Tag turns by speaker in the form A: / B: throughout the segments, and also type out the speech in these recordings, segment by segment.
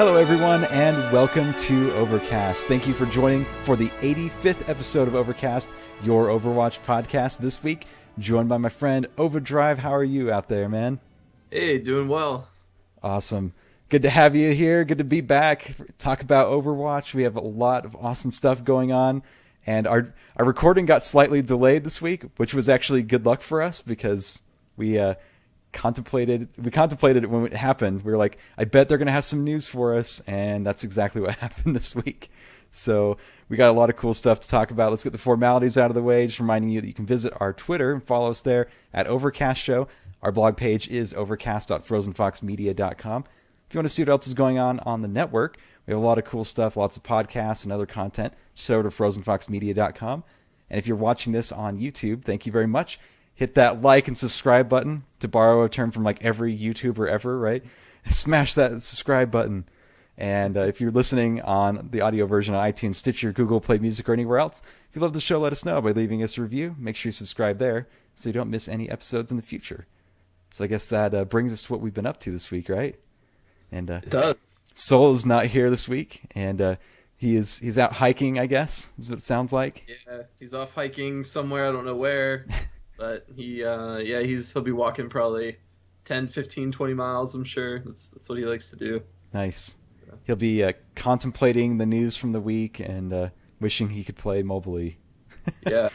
A: Hello, everyone, and welcome to Overcast. Thank you for joining for the 85th episode of Overcast, your Overwatch podcast this week. Joined by my friend Ovadrive. How are you out there, man?
B: Hey, doing well.
A: Awesome. Good to have you here. Good to be back. Talk about Overwatch. We have a lot of awesome stuff going on. And our recording got slightly delayed this week, which was actually good luck for us because we contemplated it when it happened. We were like, I bet they're going to have some news for us, and that's exactly what happened this week. So we got a lot of cool stuff to talk about. Let's get the formalities out of the way. Just reminding you that you can visit our Twitter and follow us there at Overcast Show. Our blog page is overcast.frozenfoxmedia.com. If you want to see what else is going on the network, we have a lot of cool stuff, lots of podcasts and other content. Just head over to frozenfoxmedia.com. And if you're watching this on YouTube, thank you very much. Hit that like and subscribe button, to borrow a term from like every YouTuber ever, right? Smash that subscribe button. And if you're listening on the audio version on iTunes, Stitcher, Google Play Music, or anywhere else, if you love the show, let us know by leaving us a review. Make sure you subscribe there so you don't miss any episodes in the future. So I guess that brings us to what we've been up to this week, right? And
B: It does.
A: Soul is not here this week, and he's out hiking, I guess, is what it sounds like.
B: Yeah, he's off hiking somewhere, I don't know where, but he'll be walking probably 10, 15, 20 miles, I'm sure. That's what he likes to do.
A: Nice.
B: So.
A: He'll be contemplating the news from the week and wishing he could play mobily.
B: Yeah.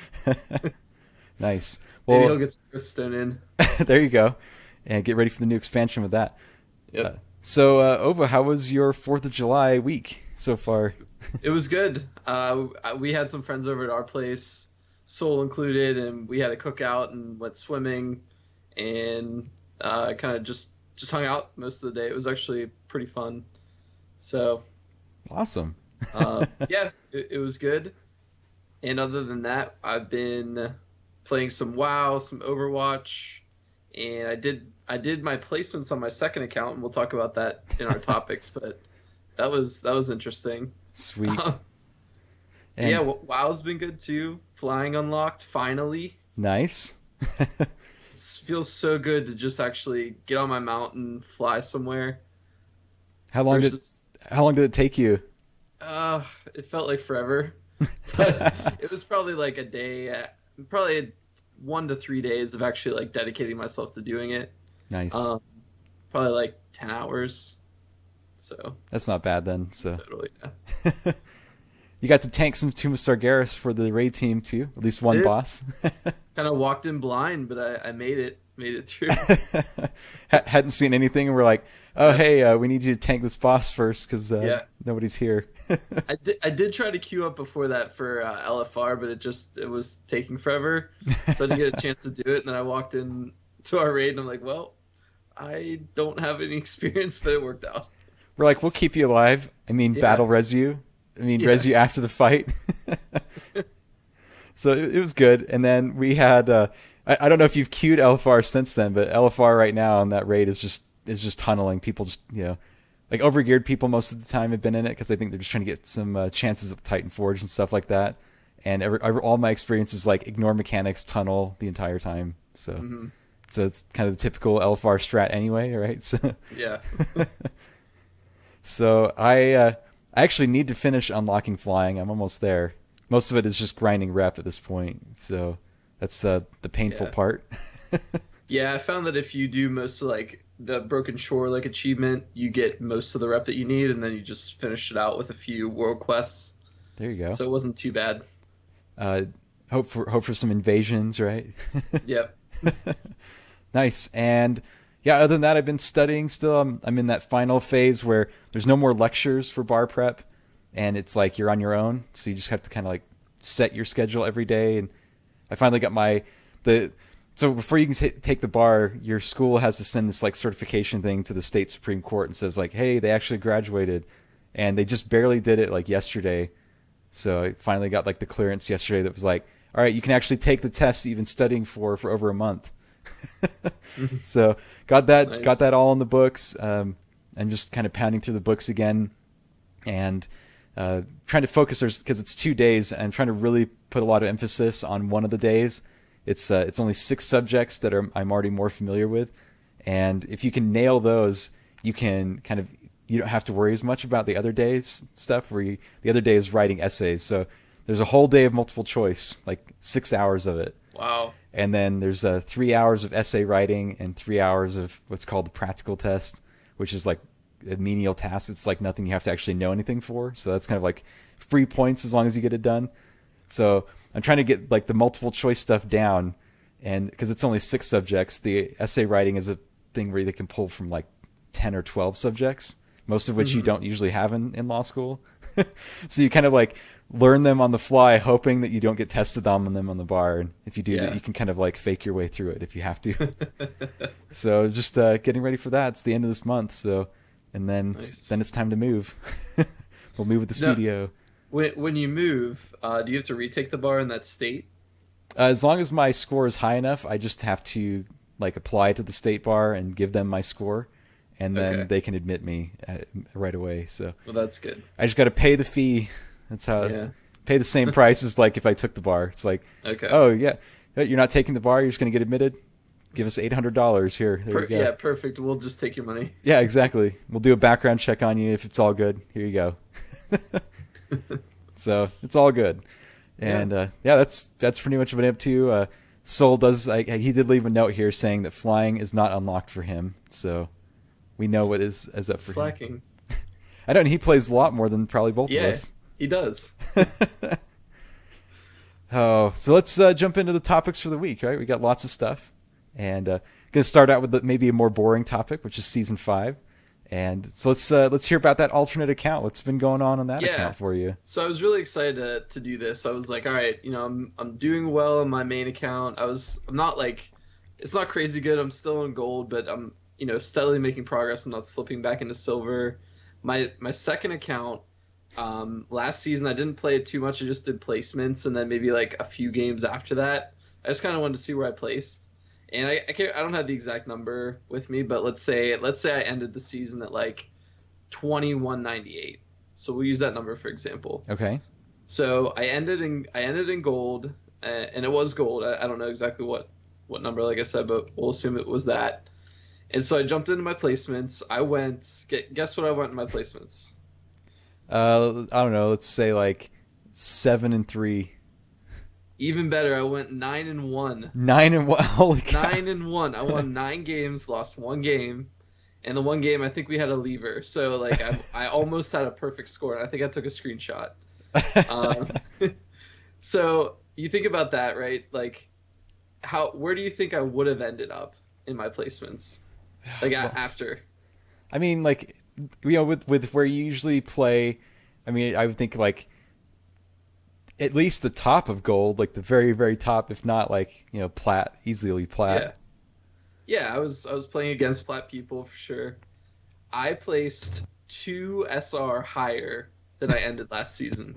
A: Nice.
B: Maybe
A: Well,
B: he'll get some Hearthstone in.
A: there you go. And get ready for the new expansion with that.
B: Yep.
A: So, Ova, how was your 4th of July week so far?
B: It was good. We had some friends over at our place, Soul included, and we had a cookout and went swimming and kind of just hung out most of the day. It was actually pretty fun. So
A: Awesome.
B: yeah, it was good. And other than that, I've been playing some WoW, some Overwatch, and I did my placements on my second account, and we'll talk about that in our topics. But that was interesting.
A: Sweet.
B: And yeah, WoW's been good too. Flying unlocked finally.
A: Nice.
B: It feels so good to just actually get on my mountain, fly somewhere.
A: How long did it take you?
B: It felt like forever, but it was probably like a day, probably 1 to 3 days of actually like dedicating myself to doing it.
A: Nice.
B: Probably like 10 hours. So
A: that's not bad then. So
B: totally, yeah.
A: You got to tank some Tomb of Sargeras for the raid team too. At least one boss.
B: Kind of walked in blind, but I made it through.
A: Hadn't seen anything, and we're like, oh hey, we need you to tank this boss first because nobody's here.
B: I did try to queue up before that for LFR, but it was taking forever, so I didn't get a chance to do it. And then I walked in to our raid, and I'm like, well, I don't have any experience, but it worked out.
A: We're like, we'll keep you alive. I mean, battle res you. Res you after the fight. So it was good. And then we had, I don't know if you've queued LFR since then, but LFR right now on that raid is just tunneling. People just, like overgeared people most of the time have been in it because I think they're just trying to get some chances at the Titan Forge and stuff like that. And all my experience is like ignore mechanics, tunnel the entire time. So, So it's kind of the typical LFR strat anyway, right? So
B: yeah.
A: So I actually need to finish unlocking flying. I'm almost there. Most of it is just grinding rep at this point. So that's the painful part.
B: Yeah, I found that if you do most of like the Broken Shore like achievement, you get most of the rep that you need, and then you just finish it out with a few world quests.
A: There you go.
B: So it wasn't too bad.
A: Hope for some invasions, right?
B: Yep.
A: Nice. And yeah, other than that, I've been studying still. I'm in that final phase where there's no more lectures for bar prep, and it's like you're on your own. So you just have to kind of like set your schedule every day. And I finally got so before you can take the bar, your school has to send this like certification thing to the state Supreme Court and says like, hey, they actually graduated, and they just barely did it like yesterday. So I finally got like the clearance yesterday that was like, all right, you can actually take the test you've been studying for over a month. So got that all in the books. I'm just kind of pounding through the books again and trying to focus because it's 2 days. I'm trying to really put a lot of emphasis on one of the days. It's only 6 subjects that I'm already more familiar with, and if you can nail those, you can kind of you don't have to worry as much about the other day's stuff. The other day is writing essays, so there's a whole day of multiple choice, like 6 hours of it.
B: Wow.
A: And then there's 3 hours of essay writing and 3 hours of what's called the practical test, which is like a menial task. It's like nothing you have to actually know anything for. So that's kind of like free points as long as you get it done. So I'm trying to get like the multiple choice stuff down, and because it's only 6 subjects, the essay writing is a thing where they can pull from like 10 or 12 subjects, most of which you don't usually have in law school. So you kind of like learn them on the fly, hoping that you don't get tested on them on the bar. And if you do that, you can kind of like fake your way through it if you have to. So just getting ready for that. It's the end of this month. So, and then it's time to move. We'll move with the studio.
B: When you move, do you have to retake the bar in that state?
A: As long as my score is high enough, I just have to like apply to the state bar and give them my score, and then they can admit me right away. So
B: well, that's good.
A: I just got to pay the fee. That's how pay the same price as like if I took the bar. It's like, oh yeah, you're not taking the bar. You're just going to get admitted. Give us $800 here. There you go.
B: Yeah, perfect. We'll just take your money.
A: Yeah, exactly. We'll do a background check on you if it's all good. Here you go. So it's all good. And that's pretty much what I'm up to. Soul does. He did leave a note here saying that flying is not unlocked for him. So we know what is up for
B: slacking.
A: him. I don't. He plays a lot more than probably both of us.
B: He does.
A: Oh, so let's jump into the topics for the week. Right, we got lots of stuff, and going to start out with maybe a more boring topic, which is season 5. And so let's hear about that alternate account. What's been going on that account for you?
B: So I was really excited to do this. I was like, all right, I'm doing well on my main account. I'm not like, it's not crazy good. I'm still in gold, but I'm steadily making progress. I'm not slipping back into silver. My second account, last season I didn't play it too much. I just did placements, and then maybe like a few games after that. I just kind of wanted to see where I placed. And I don't have the exact number with me, but let's say I ended the season at like 2198. So we'll use that number for example.
A: Okay.
B: So I ended in gold, and it was gold. I don't know exactly what number, like I said, but we'll assume it was that. And so I jumped into my placements. I went. Guess what I went in my placements?
A: I don't know. Let's say like 7-3.
B: Even better, I went 9-1.
A: 9-1. Holy cow.
B: 9-1. I won 9 games, lost 1 game, and the 1 game I think we had a lever. So like I almost had a perfect score, and I think I took a screenshot. So you think about that, right? Like, where do you think I would have ended up in my placements? Like after.
A: I mean, like, with where you usually play, I mean, I would think like at least the top of gold, like the very, very top, if not like, plat, easily plat.
B: Yeah, I was playing against plat people for sure. I placed 2 SR higher than I ended last season.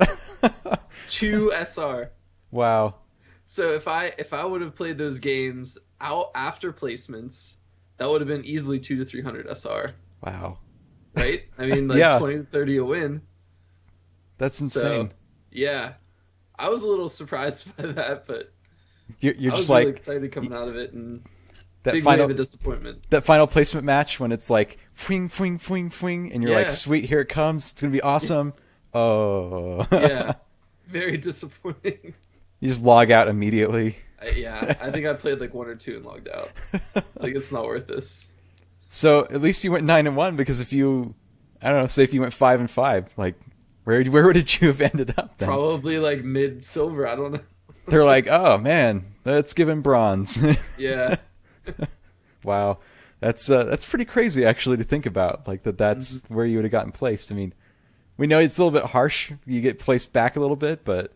B: 2 SR.
A: Wow.
B: So if I would have played those games out after placements, that would have been easily 200 to 300 SR.
A: Wow.
B: Right? I mean, like 20 to 30 a win.
A: That's insane.
B: So, yeah. I was a little surprised by that, but
A: you're
B: I was
A: just
B: really
A: like
B: excited coming out of it, and
A: that
B: big
A: final
B: wave of disappointment.
A: That final placement match when it's like fwing, fwing, fwing, fwing, and you're like, sweet, here it comes. It's gonna be awesome. Oh.
B: Yeah. Very disappointing.
A: You just log out immediately.
B: I think I played like 1 or 2 and logged out. It's like, it's not worth this.
A: So at least you went 9-1, because if you, I don't know, say if you went 5-5, like where did you have ended up then?
B: Probably like mid silver. I don't know.
A: They're like, oh man, let's give him bronze.
B: Yeah.
A: Wow, that's pretty crazy actually to think about. Like that's where you would have gotten placed. I mean, we know it's a little bit harsh. You get placed back a little bit, but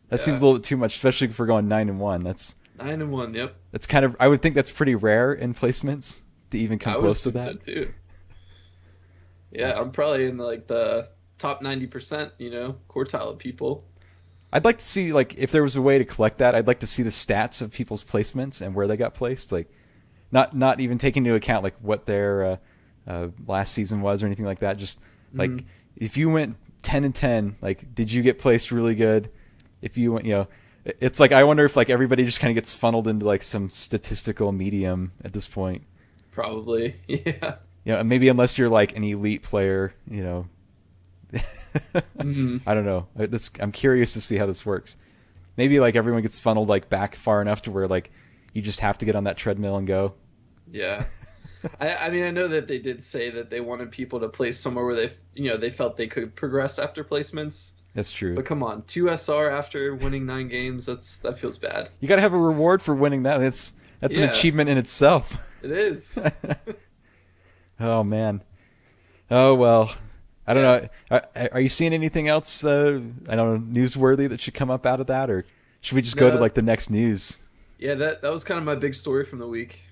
A: that seems a little bit too much, especially if we're going 9-1. That's
B: 9-1. Yep.
A: That's kind of, I would think that's pretty rare in placements to even come close to that.
B: So too. Yeah, I'm probably in like the top 90%, quartile of people.
A: I'd like to see, like, if there was a way to collect that, I'd like to see the stats of people's placements and where they got placed. Like, not even taking into account like what their last season was or anything like that. Just like if you went 10-10, like, did you get placed really good? If you went, it's like, I wonder if like everybody just kind of gets funneled into like some statistical medium at this point.
B: Probably, yeah.
A: maybe unless you're like an elite player,
B: Mm-hmm.
A: I don't know. I'm curious to see how this works. Maybe like everyone gets funneled like back far enough to where like you just have to get on that treadmill and go.
B: Yeah. I mean, I know that they did say that they wanted people to place somewhere where they felt they could progress after placements.
A: That's true.
B: But come on, 2 SR after winning 9 games, that feels bad.
A: You got to have a reward for winning that. That's an achievement in itself.
B: It is.
A: Oh man. Oh well. I don't know. Are you seeing anything else? I don't know, newsworthy that should come up out of that, or should we just go to like the next news?
B: Yeah, that was kind of my big story from the week.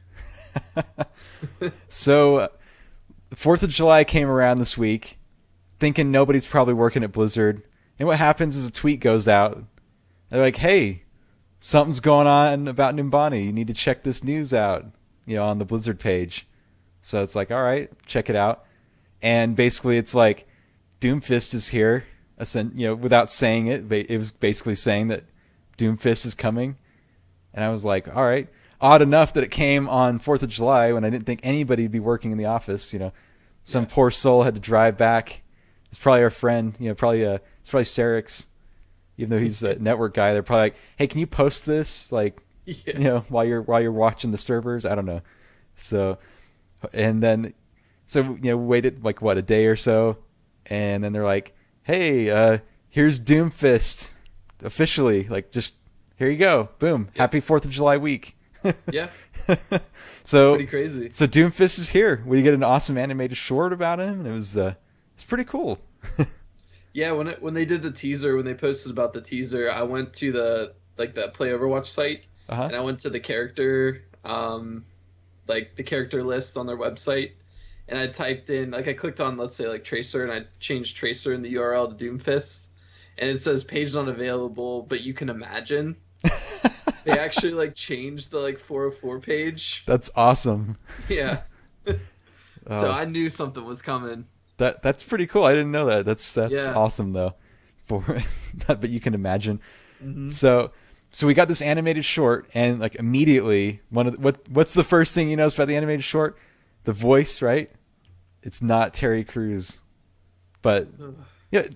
A: So, the 4th of July came around this week, thinking nobody's probably working at Blizzard, and what happens is a tweet goes out. They're like, "Hey, something's going on about Nimbani. You need to check this news out, on the Blizzard page." So it's like, all right, check it out. And basically, it's like Doomfist is here. Without saying it, it was basically saying that Doomfist is coming. And I was like, all right. Odd enough that it came on 4th of July when I didn't think anybody would be working in the office. Some poor soul had to drive back. It's probably our friend. It's probably Sarix, even though he's a network guy. They're probably like, hey, can you post this? Like, while you're watching the servers. I don't know. So, and then. So, waited like a day or so, and then they're like, hey, here's Doomfist officially, like, just here you go. Boom. Yep. Happy 4th of July week.
B: Yeah.
A: So
B: pretty crazy.
A: So Doomfist is here. We get an awesome animated short about him, and it's pretty cool.
B: Yeah, when they did the teaser, when they posted about the teaser, I went to the Play Overwatch site, and I went to the character the character list on their website. And I typed in, I clicked on, let's say, Tracer, and I changed Tracer in the URL to Doomfist. And it says page not available, but you can imagine. They actually, changed the, 404 page.
A: That's awesome.
B: Yeah. So I knew something was coming.
A: That's pretty cool. I didn't know that. That's
B: yeah.
A: Awesome, though. But you can imagine.
B: Mm-hmm.
A: So we got this animated short, and, immediately, what's the first thing you notice about the animated short? The voice, right? It's not Terry Crews, but yeah,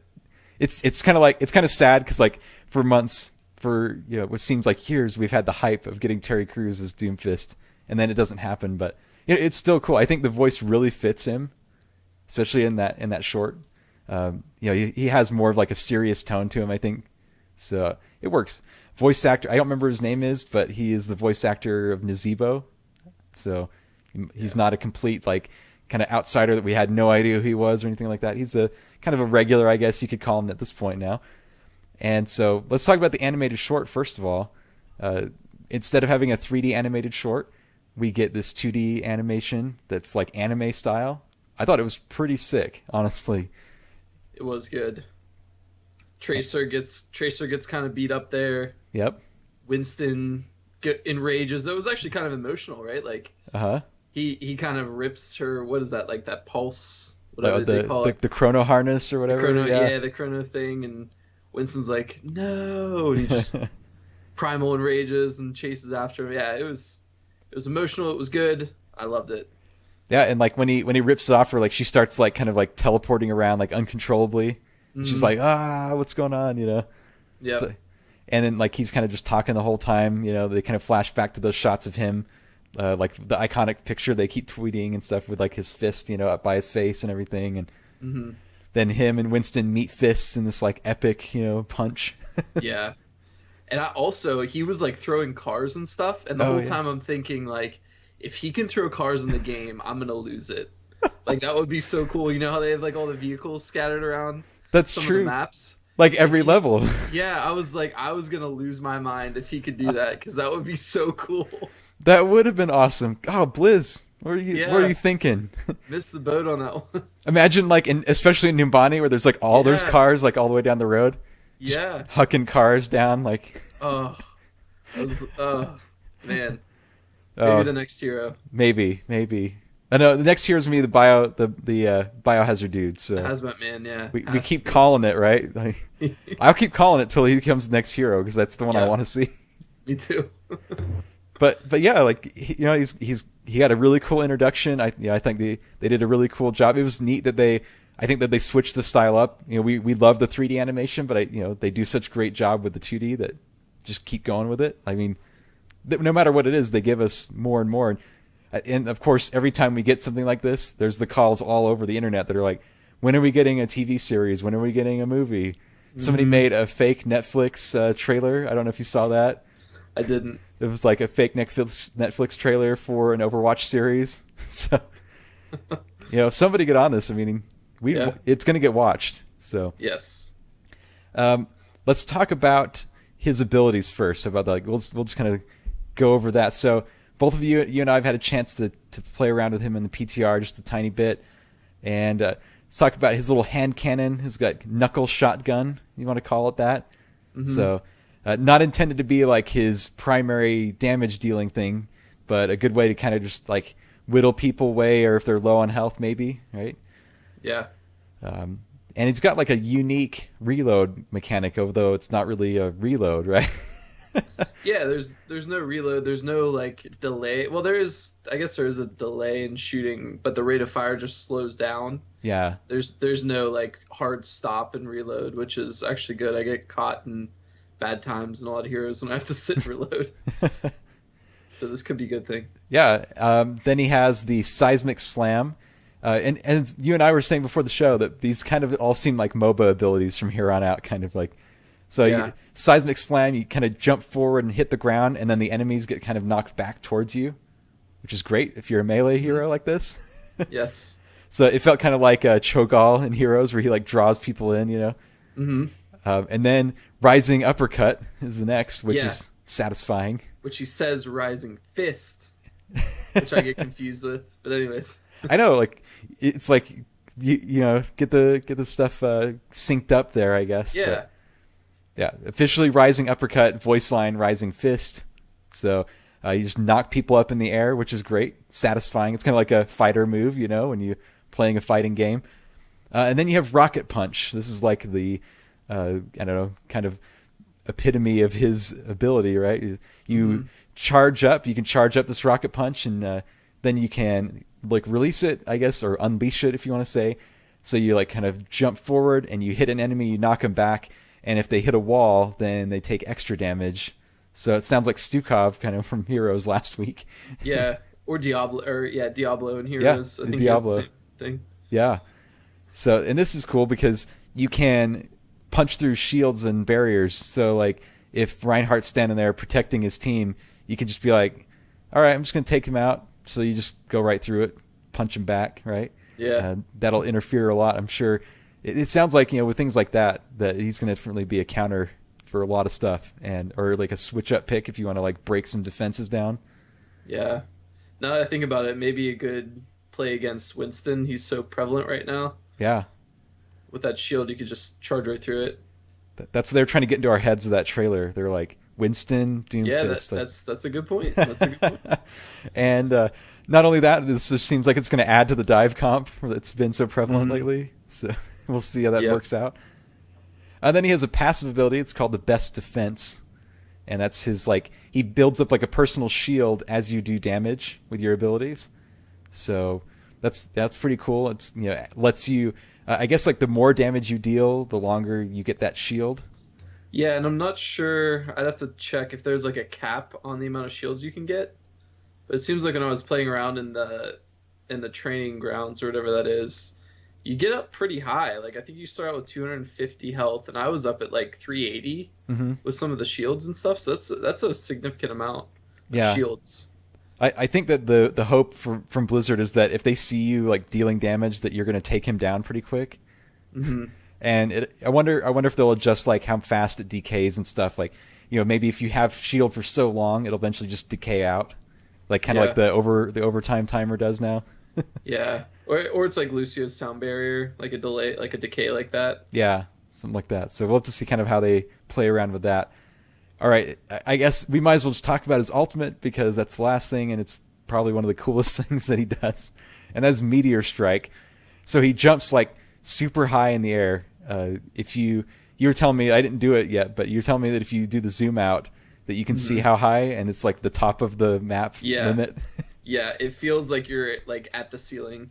A: it's kind of sad because for months, what seems like years, we've had the hype of getting Terry Crews as Doomfist, and then it doesn't happen. But it's still cool. I think the voice really fits him, especially in that short. He has more of a serious tone to him, I think, so it works. Voice actor, I don't remember his name is, but he is the voice actor of Nazebo, so. He's not a complete kind of outsider that we had no idea who he was or anything like that. He's a kind of a regular, I guess you could call him at this point now. And so let's talk about the animated short first of all. Instead of having a 3D animated short, we get this 2D animation that's anime style. I thought it was pretty sick, honestly.
B: It was good. Tracer gets kind of beat up there.
A: Yep.
B: Winston enrages. It was actually kind of emotional, right? He kind of rips her, what is that, that pulse, whatever they call it.
A: The chrono harness or whatever.
B: The chrono thing, and Winston's like, no, and he just primal enrages and chases after him. Yeah, it was emotional, it was good, I loved it.
A: Yeah, and when he rips it off her, she starts kind of teleporting around uncontrollably. Mm-hmm. She's like, what's going on,
B: Yeah.
A: So, and then he's kind of just talking the whole time, they kind of flash back to those shots of him. The iconic picture they keep tweeting and stuff with his fist, up by his face and everything, and
B: mm-hmm.
A: then him and Winston meet fists in this epic, punch.
B: Yeah, and he was throwing cars and stuff, and the whole time I'm thinking if he can throw cars in the game, I'm gonna lose it. That would be so cool. You know how they have all the vehicles scattered around?
A: That's
B: some
A: true.
B: Of the maps.
A: Every level.
B: Yeah, I was gonna lose my mind if he could do that because that would be so cool.
A: That would have been awesome. Oh, Blizz, what are you thinking?
B: Missed the boat on that one.
A: Imagine especially in Numbani where there's all those cars all the way down the road.
B: Yeah.
A: Just hucking cars down
B: Oh, man. Maybe the next hero.
A: Maybe. I know the next hero is gonna be the biohazard dude. So
B: Hazmat man, yeah.
A: We keep calling it, right? I'll keep calling it till he becomes the next hero because that's the one I want to see.
B: Me too.
A: But yeah, he's he got a really cool introduction. I think they did a really cool job. It was neat that I think that they switched the style up. We love the 3D animation, but they do such a great job with the 2D that just keep going with it. I mean, no matter what it is, they give us more and more. And of course, every time we get something like this, there's the calls all over the internet that are like, when are we getting a TV series? When are we getting a movie? Mm-hmm. Somebody made a fake Netflix trailer. I don't know if you saw that.
B: I didn't.
A: It was like a fake Netflix trailer for an Overwatch series. So, somebody get on this. I mean, it's going to get watched. So
B: yes.
A: Let's talk about his abilities first. About we'll just kind of go over that. So both of you and I have had a chance to play around with him in the PTR just a tiny bit, and let's talk about his little hand cannon. He's got knuckle shotgun. You want to call it that? Mm-hmm. So. Not intended to be like his primary damage dealing thing, but a good way to kind of just like whittle people away, or if they're low on health, maybe, right?
B: Yeah.
A: And he's got like a unique reload mechanic, although it's not really a reload, right?
B: Yeah, there's no reload. There's no like delay. Well, I guess there is a delay in shooting, but the rate of fire just slows down.
A: Yeah.
B: There's no like hard stop and reload, which is actually good. I get caught in bad times and a lot of heroes when I have to sit and reload. So this could be a good thing.
A: Yeah. Then he has the seismic slam. And you and I were saying before the show that these kind of all seem like MOBA abilities from here on out, kind of like. So
B: yeah.
A: Seismic slam, you kind of jump forward and hit the ground, and then the enemies get kind of knocked back towards you, which is great if you're a melee hero like this.
B: Yes.
A: So it felt kind of like Cho'Gall in Heroes, where he like draws people in,
B: Mm-hmm.
A: And then rising uppercut is the next, which is satisfying.
B: Which he says rising fist, which I get confused with. But anyways,
A: I know, like it's like you get the stuff synced up there, I guess.
B: Yeah.
A: But, yeah. Officially rising uppercut, voice line rising fist. So you just knock people up in the air, which is great, satisfying. It's kind of like a fighter move, when you're playing a fighting game. And then you have rocket punch. This is like the I don't know, kind of epitome of his ability, right? You charge up, you can charge up this rocket punch, and then you can like release it, I guess, or unleash it if you want to say. So you like kind of jump forward and you hit an enemy, you knock them back, and if they hit a wall, then they take extra damage. So it sounds like Stukov kind of from Heroes last week.
B: Yeah, or Diablo, Diablo in Heroes.
A: Yeah,
B: I think
A: Diablo.
B: It's the same thing.
A: Yeah. So, and this is cool because you can punch through shields and barriers. So like if Reinhardt's standing there protecting his team, you can just be like, all right, I'm just going to take him out. So you just go right through it, punch him back, right?
B: Yeah.
A: That'll interfere a lot, I'm sure. It sounds like, with things like that he's going to definitely be a counter for a lot of stuff, or like a switch up pick if you want to like break some defenses down.
B: Yeah. Now that I think about it, maybe a good play against Winston. He's so prevalent right now.
A: Yeah.
B: With that shield, you could just charge right through it.
A: That's what they're trying to get into our heads with that trailer. They're like, Winston, Doomfist.
B: Yeah, that's a good point. That's a good point.
A: And not only that, this just seems like it's going to add to the dive comp that's been so prevalent lately. So we'll see how that works out. And then he has a passive ability. It's called the Best Defense. And that's his, like, he builds up like a personal shield as you do damage with your abilities. So that's pretty cool. It's, lets you, I guess, like the more damage you deal, the longer you get that shield.
B: Yeah, and I'm not sure. I'd have to check if there's like a cap on the amount of shields you can get. But it seems like when I was playing around in the training grounds or whatever that is, you get up pretty high. Like I think you start out with 250 health, and I was up at like 380 with some of the shields and stuff. So that's a significant amount of shields.
A: I think that the hope from Blizzard is that if they see you like dealing damage, that you're going to take him down pretty quick.
B: Mm-hmm.
A: And I wonder if they'll adjust like how fast it decays and stuff. Like, maybe if you have shield for so long, it'll eventually just decay out, like kind of like the overtime timer does now.
B: Yeah, or it's like Lucio's sound barrier, like a delay, like a decay like that.
A: Yeah, something like that. So we'll have to see kind of how they play around with that. All right, I guess we might as well just talk about his ultimate because that's the last thing, and it's probably one of the coolest things that he does, and that's Meteor Strike. So he jumps like super high in the air. If you were telling me, I didn't do it yet, but you're telling me that if you do the zoom out, that you can see how high, and it's like the top of the map limit.
B: Yeah, it feels like you're like at the ceiling.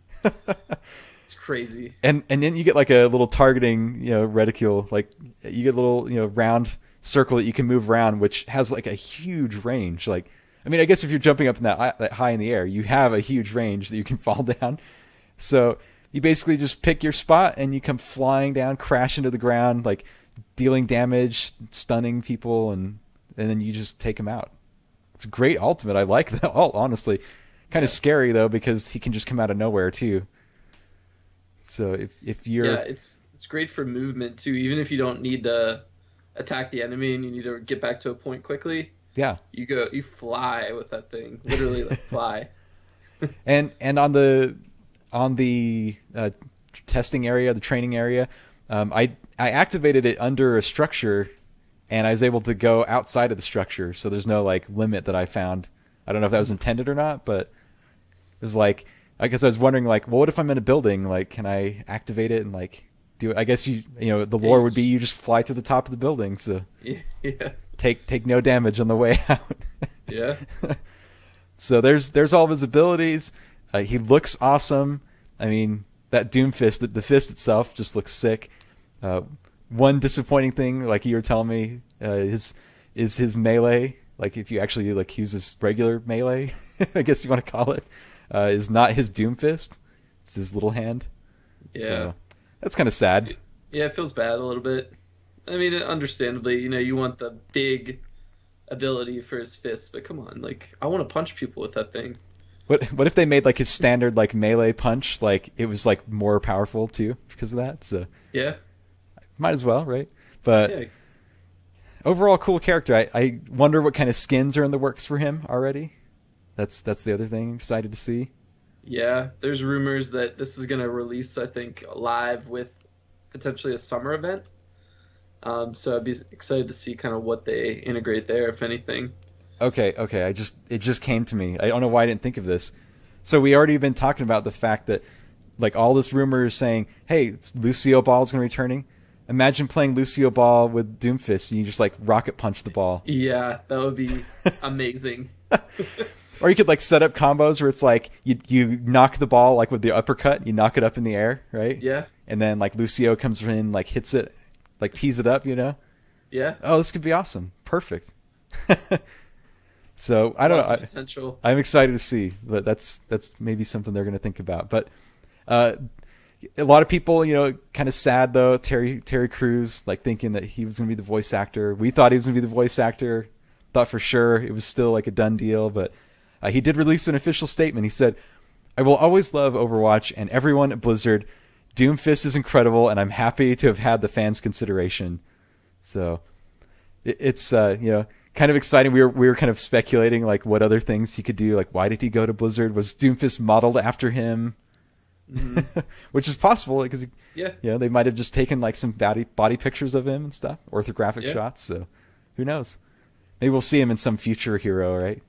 B: It's crazy.
A: And then you get like a little targeting, reticule. Like you get a little, round circle that you can move around, which has like a huge range. Like, I mean, I guess if you're jumping up in that high in the air, you have a huge range that you can fall down. So you basically just pick your spot and you come flying down, crash into the ground, like dealing damage, stunning people, and then you just take them out. It's a great ultimate. I like that ult, honestly. Kind of scary though, because he can just come out of nowhere too. So if you're
B: it's great for movement too. Even if you don't need to attack the enemy and you need to get back to a point quickly, you fly with that thing, literally like fly.
A: and on the testing area, the training area, I activated it under a structure, and I was able to go outside of the structure. So there's no like limit that I found. I don't know if that was intended or not, but it was like, I guess I was wondering like, well, what if I'm in a building? Like, can I activate it and like do it? I guess the lore would be you just fly through the top of the building, so take no damage on the way out.
B: Yeah.
A: So there's all of his abilities. He looks awesome. I mean, that Doomfist, the fist itself, just looks sick. One disappointing thing, like you were telling me, is his melee. Like if you actually like use his regular melee, I guess you want to call it, is not his Doomfist. It's his little hand.
B: Yeah.
A: So that's kind of sad.
B: Yeah, it feels bad a little bit. I mean, understandably, you want the big ability for his fist, but come on, like I want to punch people with that thing.
A: What if they made like his standard like melee punch, like it was like more powerful too because of that? So
B: yeah,
A: might as well, right? But
B: yeah.
A: Overall, cool character. I wonder what kind of skins are in the works for him already. That's the other thing I'm excited to see.
B: Yeah, there's rumors that this is going to release, I think, live with potentially a summer event. So I'd be excited to see kind of what they integrate there, if anything.
A: Okay. It just came to me. I don't know why I didn't think of this. So we already been talking about the fact that like all this rumor is saying, hey, Lucio Ball is going to be returning. Imagine playing Lucio Ball with Doomfist and you just like rocket punch the ball.
B: Yeah, that would be amazing.
A: Or you could like set up combos where it's like you knock the ball like with the uppercut, you knock it up in the air, right?
B: Yeah.
A: And then like Lucio comes in, like hits it, like tees it up,
B: Yeah.
A: Oh, this could be awesome. Perfect. So I don't know.
B: Potential.
A: I'm excited to see, but that's maybe something they're going to think about. But a lot of people, kind of sad though. Terry Crews, like thinking that he was going to be the voice actor. We thought he was going to be the voice actor. Thought for sure it was still like a done deal, but he did release an official statement. He said, "I will always love Overwatch and everyone at Blizzard. Doomfist is incredible, and I'm happy to have had the fans' consideration." So it's kind of exciting. We were kind of speculating like what other things he could do. Like why did he go to Blizzard? Was Doomfist modeled after him? Mm-hmm. Which is possible because they might have just taken like some body pictures of him and stuff, orthographic shots. So who knows? Maybe we'll see him in some future hero, right?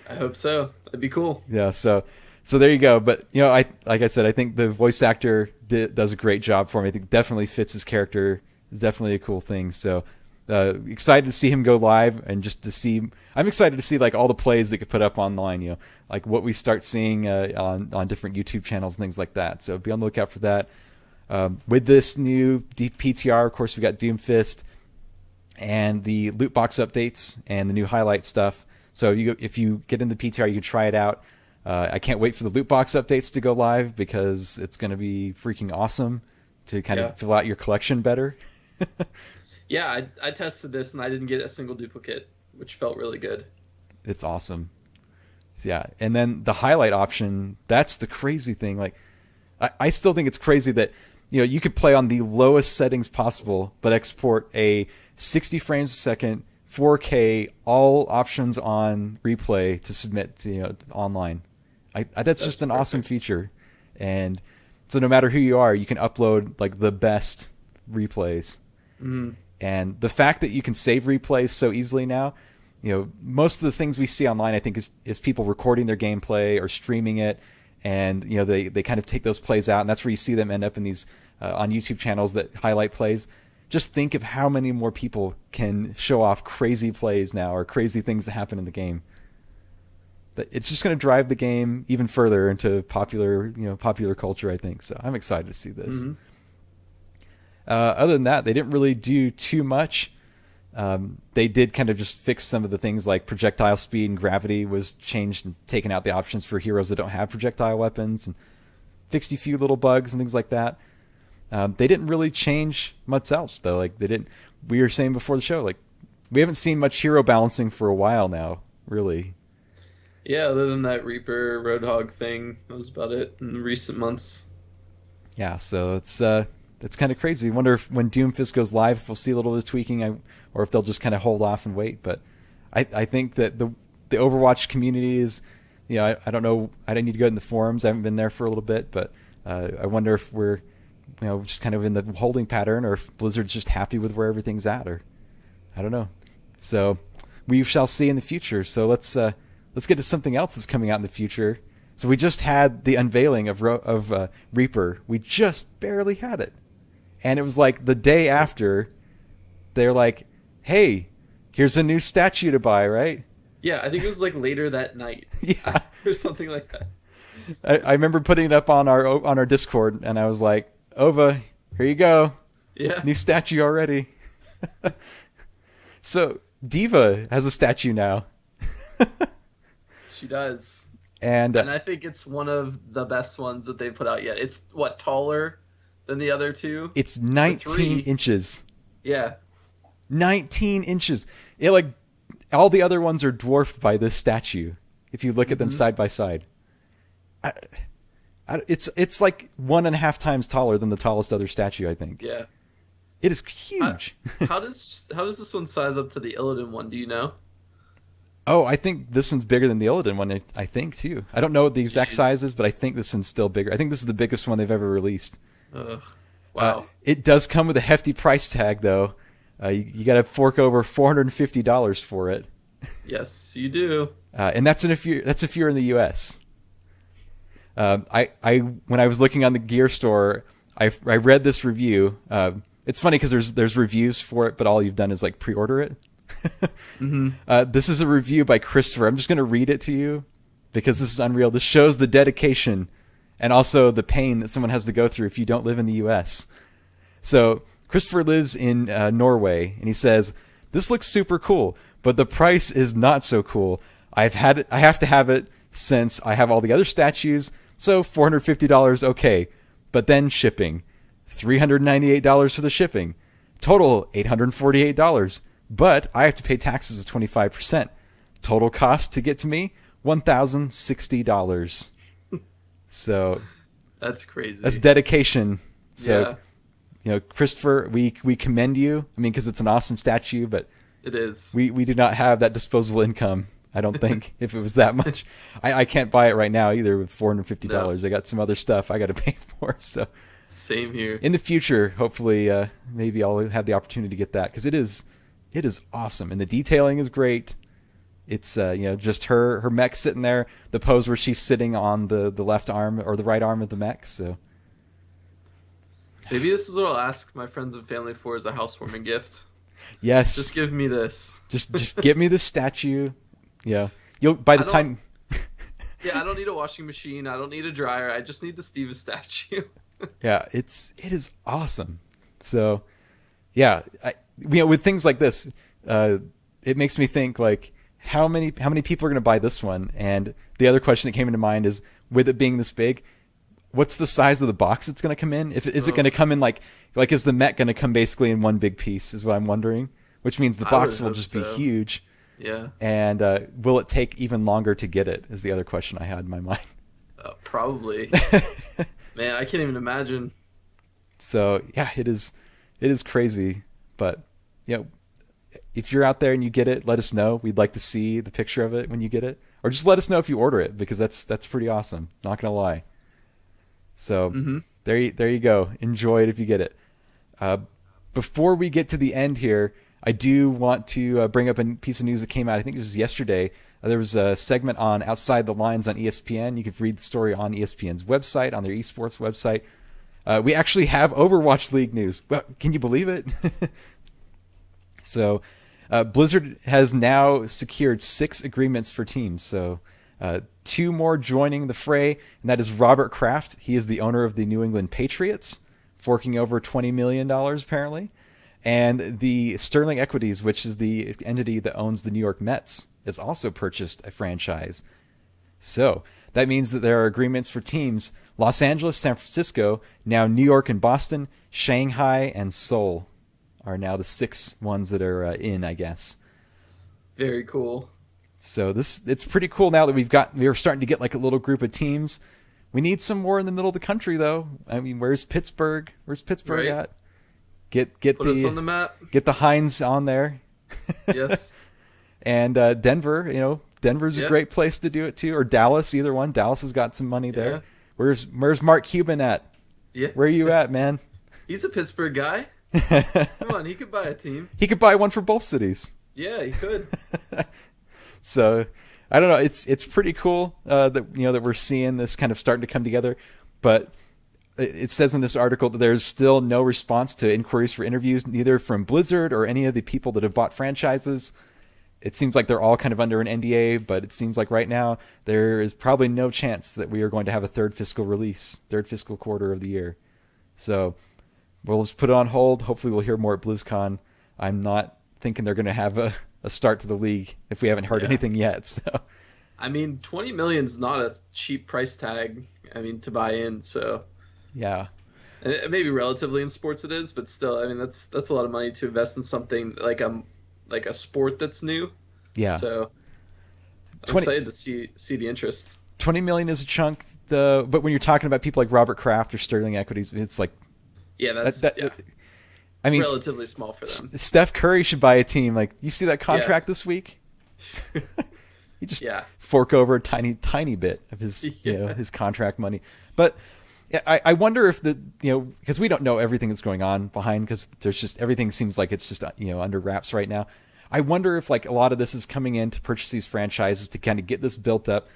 B: I hope so. That'd be cool.
A: Yeah. So there you go. But like I said, I think the voice actor does a great job for me. I think definitely fits his character. It's definitely a cool thing. So excited to see him go live and just to see. I'm excited to see like all the plays they could put up online. Like what we start seeing on different YouTube channels and things like that. So be on the lookout for that. With this new PTR, of course, we got Doomfist and the loot box updates and the new highlight stuff. So if you get in the PTR, you can try it out. I can't wait for the loot box updates to go live because it's going to be freaking awesome to kind of fill out your collection better.
B: Yeah, I tested this and I didn't get a single duplicate, which felt really good.
A: It's awesome. Yeah, and then the highlight option, that's the crazy thing. Like, I still think it's crazy that you could play on the lowest settings possible, but export a 60 frames a second, 4K, all options on replay to submit to online. That's just an awesome feature, and so no matter who you are, you can upload like the best replays.
B: Mm-hmm.
A: And the fact that you can save replays so easily now, most of the things we see online, I think, is people recording their gameplay or streaming it, and they kind of take those plays out, and that's where you see them end up in these on YouTube channels that highlight plays. Just think of how many more people can show off crazy plays now or crazy things that happen in the game. it's just going to drive the game even further into popular culture, I think. So I'm excited to see this.
B: Mm-hmm.
A: Other than that, they didn't really do too much. They did kind of just fix some of the things like projectile speed and gravity was changed and taken out the options for heroes that don't have projectile weapons, and fixed a few little bugs and things like that. They didn't really change much else though. Like we were saying before the show, like we haven't seen much hero balancing for a while now, really.
B: Yeah, other than that Reaper Roadhog thing, that was about it in recent months.
A: Yeah, so it's kind of crazy. I wonder if when Doomfist goes live, if we'll see a little bit of tweaking, or if they'll just kind of hold off and wait. But I think that the Overwatch community is, I don't know. I didn't need to go in the forums. I haven't been there for a little bit, but I wonder if we're, just kind of in the holding pattern, or if Blizzard's just happy with where everything's at, or I don't know. So we shall see in the future. So let's get to something else that's coming out in the future. So we just had the unveiling of Reaper. We just barely had it. And it was like the day after, they're like, hey, here's a new statue to buy, right?
B: Yeah, I think it was like later that night.
A: Yeah.
B: Or something like that.
A: I remember putting it up on our Discord, and I was like, Ova, here you go.
B: Yeah.
A: New statue already. So Diva has a statue now.
B: She does.
A: And
B: I think it's one of the best ones that they've put out yet. It's, taller than the other two?
A: It's 19 inches.
B: Yeah.
A: 19 inches. All the other ones are dwarfed by this statue, if you look at them side by side. It's like 1.5 times taller than the tallest other statue, I think.
B: Yeah.
A: It is huge.
B: How does this one size up to the Illidan one? Do you know?
A: Oh, I think this one's bigger than the Illidan one, I think, too. I don't know what the exact size is, but I think this one's still bigger. I think this is the biggest one they've ever released.
B: Wow.
A: It does come with a hefty price tag, though. You got to fork over $450 for it.
B: Yes, you do.
A: And that's if you're in the U.S. When I was looking on the gear store, I read this review. It's funny because there's reviews for it, but all you've done is like pre-order it. This is a review by Christopher. I'm just going to read it to you because this is unreal. This shows the dedication and also the pain that someone has to go through if you don't live in the U.S. So Christopher lives in Norway, and he says, "This looks super cool, but the price is not so cool. I have to have it since I have all the other statues, so $450, okay. But then shipping, $398 for the shipping. Total $848. But I have to pay taxes of 25%. Total cost to get to me, $1,060. So
B: that's crazy.
A: That's dedication. So,
B: yeah.
A: Christopher, we commend you. I mean, because it's an awesome statue, but
B: it is.
A: We do not have that disposable income. I don't think if it was that much. I can't buy it right now either with $450. No. I got some other stuff I got to pay for. So
B: same here.
A: In the future, hopefully, maybe I'll have the opportunity to get that because it is awesome and the detailing is great. It's just her mech sitting there, the pose where she's sitting on the left arm or the right arm of the mech. So
B: maybe this is what I'll ask my friends and family for as a housewarming gift.
A: Yes.
B: Just give me this.
A: Just get me the statue. Yeah. I don't
B: need a washing machine. I don't need a dryer. I just need the Steve statue.
A: Yeah, it is awesome. So, yeah, with things like this, it makes me think like how many people are going to buy this one? And the other question that came into mind is, with it being this big, what's the size of the box it's going to come in? Is it going to come in like is the mech going to come basically in one big piece? Is what I'm wondering. Which means the box will just be huge.
B: Yeah.
A: And will it take even longer to get it? Is the other question I had in my mind.
B: Probably. Man, I can't even imagine.
A: So yeah, it is crazy. But if you're out there and you get it, let us know. We'd like to see the picture of it when you get it, or just let us know if you order it because that's pretty awesome. Not gonna lie. So there you go. Enjoy it if you get it. Before we get to the end here, I do want to bring up a piece of news that came out. I think it was yesterday. There was a segment on Outside the Lines on ESPN. You could read the story on ESPN's website, on their esports website. We actually have Overwatch League news. Well, can you believe it? So Blizzard has now secured 6 agreements for teams. So Two more joining the fray, and that is Robert Kraft. He is the owner of the New England Patriots, forking over $20 million apparently. And the Sterling Equities, which is the entity that owns the New York Mets, has also purchased a franchise. So that means that there are agreements for teams Los Angeles, San Francisco, now New York and Boston, Shanghai, and Seoul are now the 6 ones that are in, I guess.
B: Very cool.
A: So it's pretty cool now that we're starting to get like a little group of teams. We need some more in the middle of the country, though. I mean, where's Pittsburgh? Where's Pittsburgh at? Put
B: us on the map.
A: Get the Heinz on there.
B: Yes.
A: And Denver, Denver's a great place to do it too, or Dallas, either one. Dallas has got some money there. Where's Mark Cuban at?
B: Yeah.
A: Where are you at, man?
B: He's a Pittsburgh guy. Come on, he could buy a team.
A: He could buy one for both cities.
B: Yeah, he could.
A: So I don't know. It's pretty cool that we're seeing this kind of starting to come together, but it says in this article that there's still no response to inquiries for interviews, neither from Blizzard or any of the people that have bought franchises. It seems like they're all kind of under an NDA, but it seems like right now there is probably no chance that we are going to have a third fiscal quarter of the year. So we'll just put it on hold. Hopefully we'll hear more at BlizzCon. I'm not thinking they're going to have a start to the league if we haven't heard anything yet. So,
B: I mean, 20 million is not a cheap price tag. I mean, to buy in. So,
A: yeah,
B: maybe relatively in sports it is, but still, I mean, that's a lot of money to invest in something like a sport that's new.
A: Yeah.
B: So, I'm excited to see the interest.
A: 20 million is a chunk. But when you're talking about people like Robert Kraft or Sterling Equities, it's like, I mean,
B: relatively small for them.
A: Steph Curry should buy a team. Like, you see that contract this week? You just fork over a tiny bit of his his contract money. But I wonder if because we don't know everything that's going on behind, because there's just everything seems like it's just under wraps right now. I wonder if like a lot of this is coming in to purchase these franchises to kind of get this built up,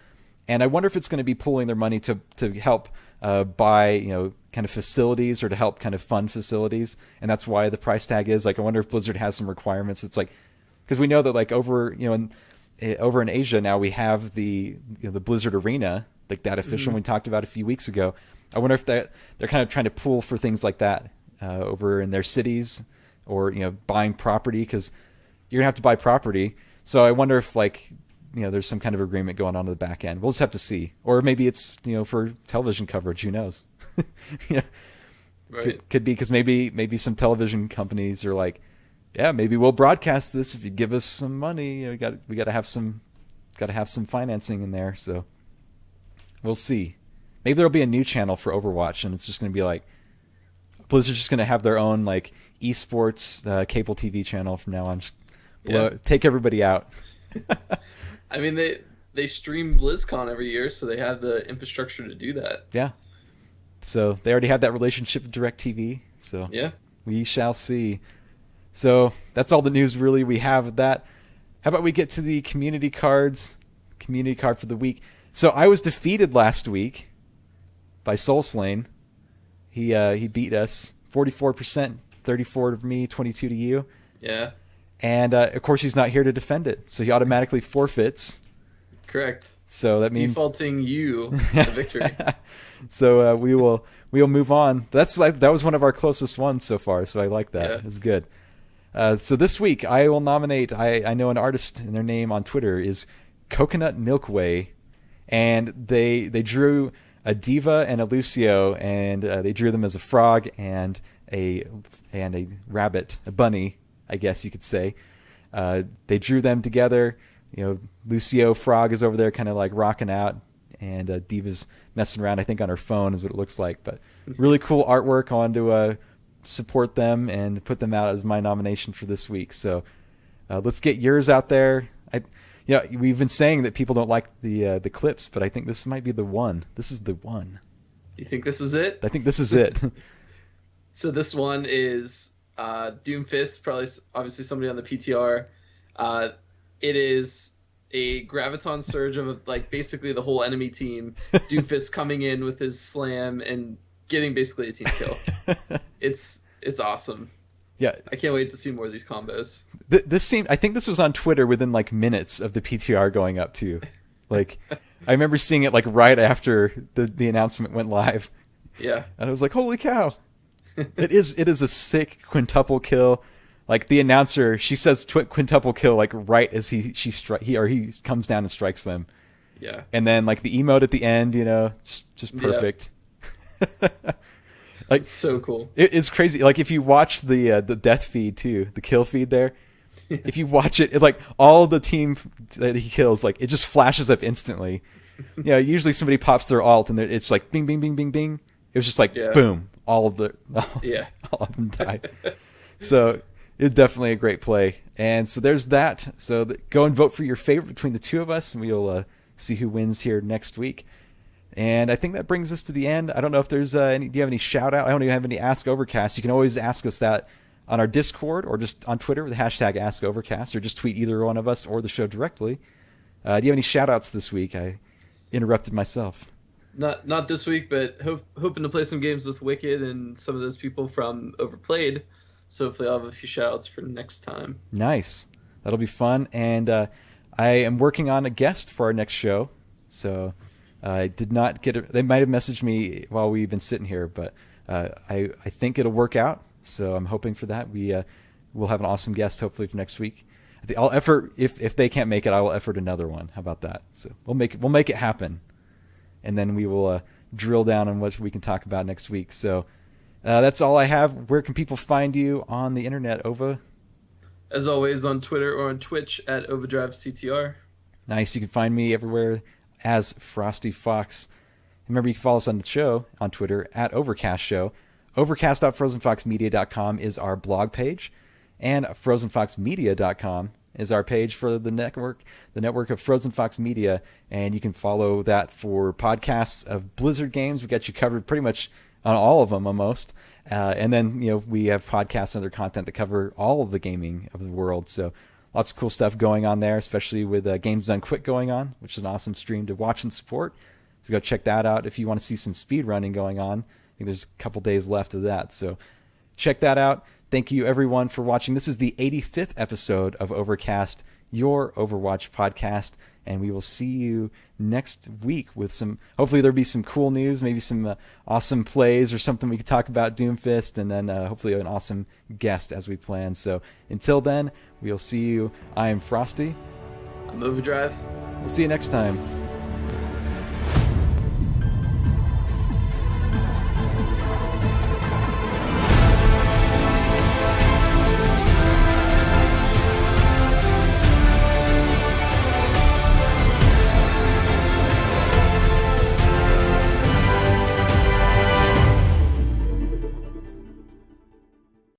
A: and I wonder if it's going to be pooling their money to help buy kind of facilities, or to help kind of fund facilities, and that's why the price tag is like. I wonder if Blizzard has some requirements. It's like, because we know that like over in Asia now we have the Blizzard Arena, like that official we talked about a few weeks ago. I wonder if they're kind of trying to pool for things like that over in their cities, or buying property, because you're gonna have to buy property. So I wonder if like there's some kind of agreement going on the back end. We'll just have to see, or maybe it's for television coverage. Who knows?
B: Right.
A: Could be because maybe some television companies are like, yeah, maybe we'll broadcast this if you give us some money. We got to have some financing in there. So we'll see. Maybe there'll be a new channel for Overwatch, and it's just going to be like Blizzard's just going to have their own like esports cable TV channel from now on. Just take everybody out.
B: I mean, they stream BlizzCon every year, so they have the infrastructure to do that.
A: Yeah. So they already have that relationship with DirecTV. So we shall see. So that's all the news really we have of that. How about we get to the community cards? Community card for the week. So I was defeated last week by Soulslane. He beat us 44%, 34 to me, 22 to you.
B: Yeah.
A: And of course he's not here to defend it, so he automatically forfeits.
B: Correct.
A: So that means
B: defaulting you the victory.
A: So we'll move on. That was one of our closest ones so far, so I like that. Yeah. It's good. So this week I will nominate. I know an artist, and their name on Twitter is Coconut Milkway, and they drew a Diva and a Lucio, and they drew them as a frog and a rabbit, a bunny, I guess you could say. They drew them together. Lucio Frog is over there kind of like rocking out, and Diva's messing around, I think, on her phone is what it looks like. But really cool artwork. I wanted to support them and put them out as my nomination for this week. So let's get yours out there. We've been saying that people don't like the clips, but I think this might be the one. This is the one.
B: You think this is it?
A: I think this is it.
B: So this one is Doomfist, obviously somebody on the PTR. It is a graviton surge of basically the whole enemy team. Doomfist coming in with his slam and getting basically a team kill. It's awesome.
A: Yeah,
B: I can't wait to see more of these combos.
A: I think this was on Twitter within minutes of the PTR going up too. I remember seeing it like right after the announcement went live.
B: Yeah.
A: And I was like, holy cow. It is a sick quintuple kill. Like the announcer, she says quintuple kill like right as he comes down and strikes them.
B: Yeah.
A: And then like the emote at the end, just perfect.
B: Yeah.
A: Like
B: it's so cool.
A: It is crazy. Like if you watch the death feed too, the kill feed there, if you watch it like all the team that he kills, like it just flashes up instantly. Usually somebody pops their alt and it's like bing, bing, bing, bing, bing. It was just like boom, all of them died. So it's definitely a great play. And so there's that. So go and vote for your favorite between the two of us, and we'll see who wins here next week. And I think that brings us to the end. I don't know if there's any. Do you have any shout out? I don't even have any Ask Overcast. You can always ask us that on our Discord or just on Twitter with the hashtag Ask Overcast, or just tweet either one of us or the show directly. Do you have any shout outs this week? I interrupted myself.
B: Not this week, but hoping to play some games with Wicked and some of those people from Overplayed. So hopefully I'll have a few shout outs for next time.
A: Nice. That'll be fun. And I am working on a guest for our next show. So I did not get it. They might have messaged me while we've been sitting here, but I think it'll work out. So I'm hoping for that. We'll have an awesome guest hopefully for next week. I'll effort if they can't make it, I will effort another one. How about that? So we'll make it happen, and then we will drill down on what we can talk about next week. So that's all I have. Where can people find you on the internet, Ova?
B: As always, on Twitter or on Twitch at OvadriveCTR.
A: Nice. You can find me everywhere as Frosty Fox. Remember, you can follow us on the show on Twitter at Overcast Show. Overcast.frozenfoxmedia.com is our blog page, and frozenfoxmedia.com is our page for the network of Frozen Fox Media, and you can follow that for podcasts of Blizzard games. We got you covered pretty much on all of them almost, and then we have podcasts and other content that cover all of the gaming of the world. So lots of cool stuff going on there, especially with Games Done Quick going on, which is an awesome stream to watch and support. So go check that out if you want to see some speed running going on. I think there's a couple days left of that, so check that out. Thank you, everyone, for watching. This is the 85th episode of Overcast, your Overwatch podcast, and we will see you next week with hopefully there'll be some cool news, maybe some awesome plays or something we could talk about Doomfist, and then hopefully an awesome guest as we plan. So until then, we'll see you. I am Frosty.
B: I'm Ovadrive.
A: We'll see you next time.